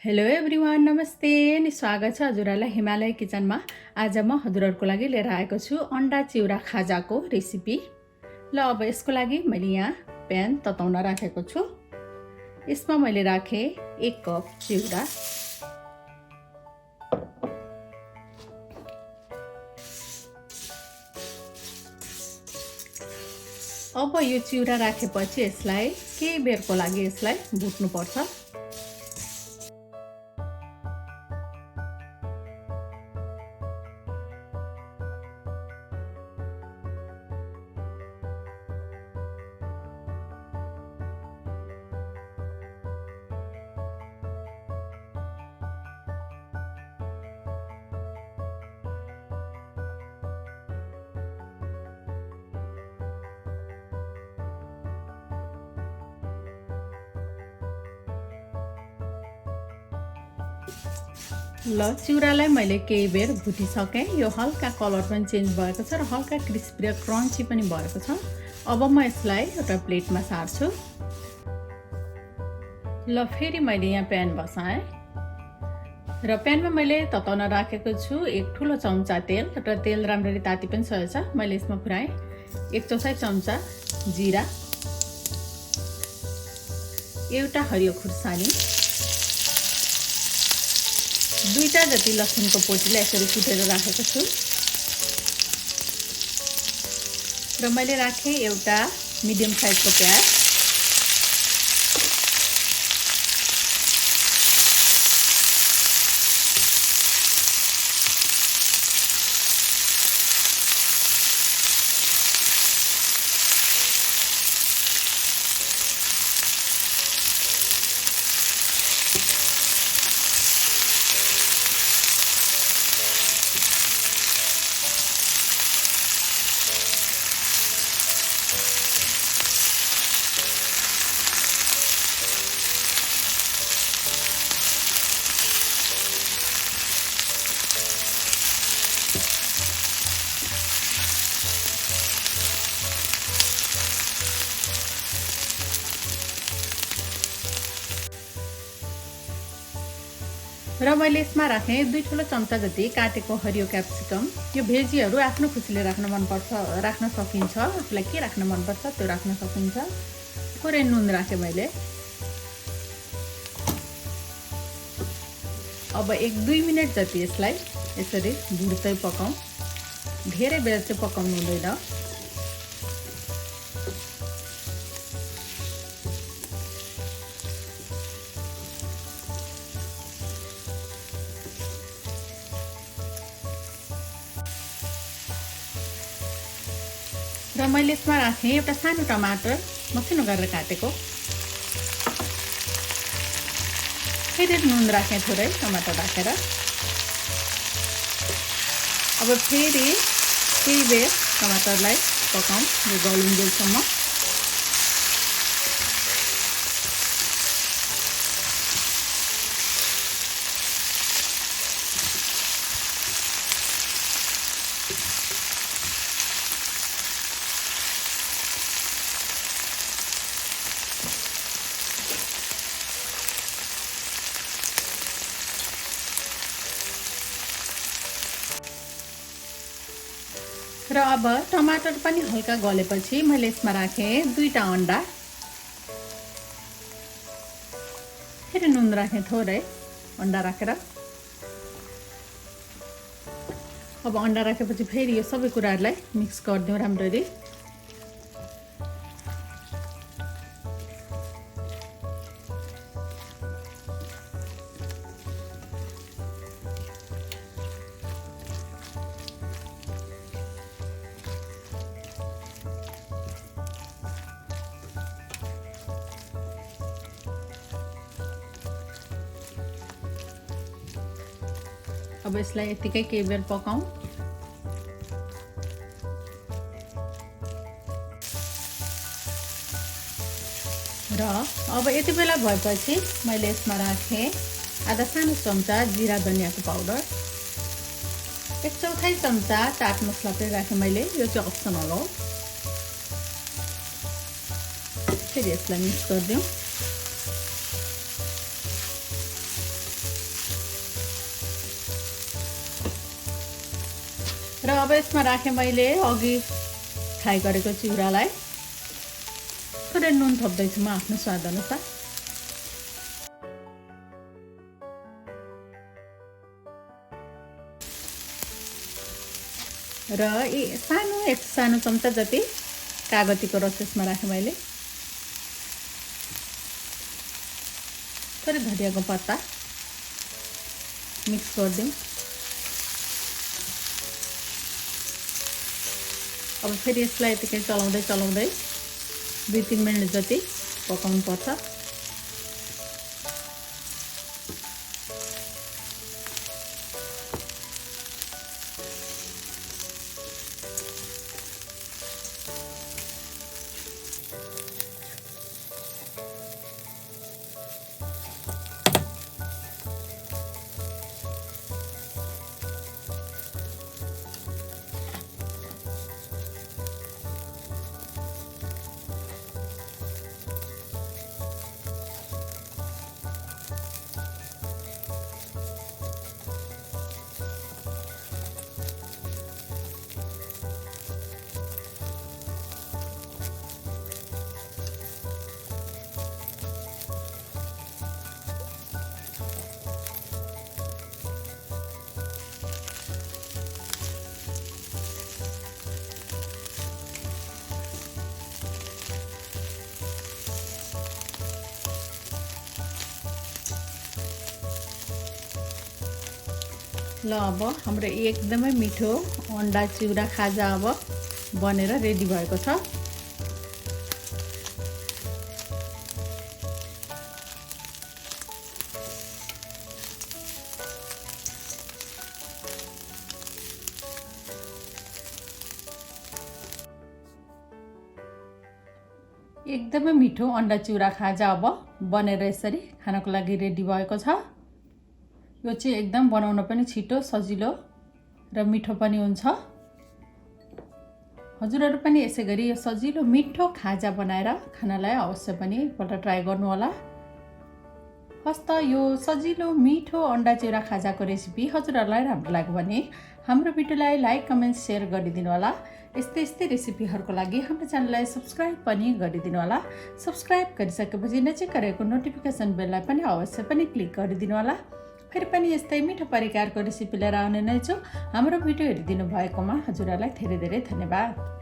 Hello everyone, नमस्ते अनि स्वागत छ हजुरहरूलाई हिमालय किचनमा। आज म हजुरहरूको लागि लिएर आएको छु अन्डा चिउरा खाजाको रेसिपी। ल अब यसको लागि मैले यहाँ प्यान तताउन राखेको छु। यसमा मैले राखेँ 1 कप चिउरा। अब यो चिउरा राखेपछि यसलाई केही बेरको लागि यसलाई भुट्नुपर्छ। ल चिउरालाई मैले केही बेर भुटिसकेँ। यो हल्का कलर पनि चेन्ज भएको छ र हल्का क्रिस्पी र क्रन्ची पनि भएको छ। अब म यसलाई एउटा प्लेटमा सार्छु। ल फेरि मैले यहाँ प्यान बसाएँ र प्यानमा मैले तताउन राखेको छु 1 ठुलो चम्चा तेल र तेल राम्ररी ताती पनि सकेको छ। मैले यसमा पुऱ्याएँ 1/4 चम्चा जिरा, एउटा हरियो खुर्सानी, 2टा जति लसुनको पोटीलाई यसरी कुटेर राखेको छु र मैले राखेँ एउटा मिडियम साइजको प्याज, र मैले यसमा राखेँ 2 ठुलो चम्चा जति काटेको हरियो क्याप्सिकम। यो भेजीहरू आफ्नो खुसीले राख्न सकिन्छ। आफूलाई के राख्न मनपर्छ त्यो राख्न सकिन्छ। थोरै नुन राखेँ मैले। अब 1-2 मिनट जति यसलाई यसरी भुट्दै पकाउँ। धेरै बेर चाहिँ पकाउनु हुँदैन। र मैले यसमा राखेँ एउटा सानो टमाटर मसिनो गरेर काटेको। फेरि नुन राखेँ थोरै टमाटर राखेर। अब फेरि केही बेर टमाटरलाई पकाउँ यो गलुन्जेलसम्म। र अब टमाटर पनि हल्का गलेपछि मैले यसमा राखेँ 2टा अन्डा। फेरि नुन राखेँ थोरै अन्डा राखेर। अब अन्डा राखेपछि फेरि यो सबै कुराहरूलाई मिक्स गरिदिउँ राम्ररी। अब यसलाई यतिकै केही बेर पकाउँ। र अब यति बेला भएपछि मैले यसमा राखेँ आधा सानो चम्चा जिरा धनियाको पाउडर, 1/4 चम्चा चाट मसला पनि राखेँ मैले। यो चाहिँ अप्सनल हो। फेरि यसलाई मिक्स गरिदिउँ। र अब यसमा राखेँ मैले अघि फ्राई गरेको चिउरालाई। थोरै नुन थप्दैछु म आफ्नो स्वाद अनुसार। र एक सानो चम्चा जति कागतीको रस यसमा राखेँ मैले। थोरै धनियाको पत्ता मिक्स गरिदिउँ। अब फेरि यसलाई यतिकै चलाउँदै 2-3 मिनट जति पकाउनु पर्छ। ल अब हाम्रो एकदमै मिठो अन्डा चिउरा खाजा अब बनेर रेडी भएको छ। एकदमै मिठो अन्डा चिउरा खाजा अब बनेर यसरी खानको लागि रेडी भएको छ। यो चाहिँ एकदम बनाउन पनि छिटो, सजिलो र मिठो पनि हुन्छ। हजुरहरू पनि यसै गरी यो सजिलो मिठो खाजा बनाएर खानलाई अवश्य पनि एकपल्ट ट्राई गर्नु होला। हस्त यो सजिलो मिठो अन्डा चिउरा खाजाको रेसिपी हजुरहरूलाई राम्रो लाग्यो भने हाम्रो भिडियोलाई लाइक, कमेन्ट, सेयर गरिदिनु होला। यस्तै रेसिपीहरूको लागि हाम्रो च्यानललाई सब्स्क्राइब पनि गरिदिनु होला। सब्स्क्राइब गरिसकेपछि नजिक रहेको नोटिफिकेसन बेललाई पनि अवश्य पनि क्लिक गरिदिनु होला। फेरि पनि यस्तै मिठो परिकारको रेसिपी लिएर आउने नै छु। हाम्रो भिडियो हेरिदिनु भएकोमा हजुरहरूलाई धेरै धेरै धन्यवाद।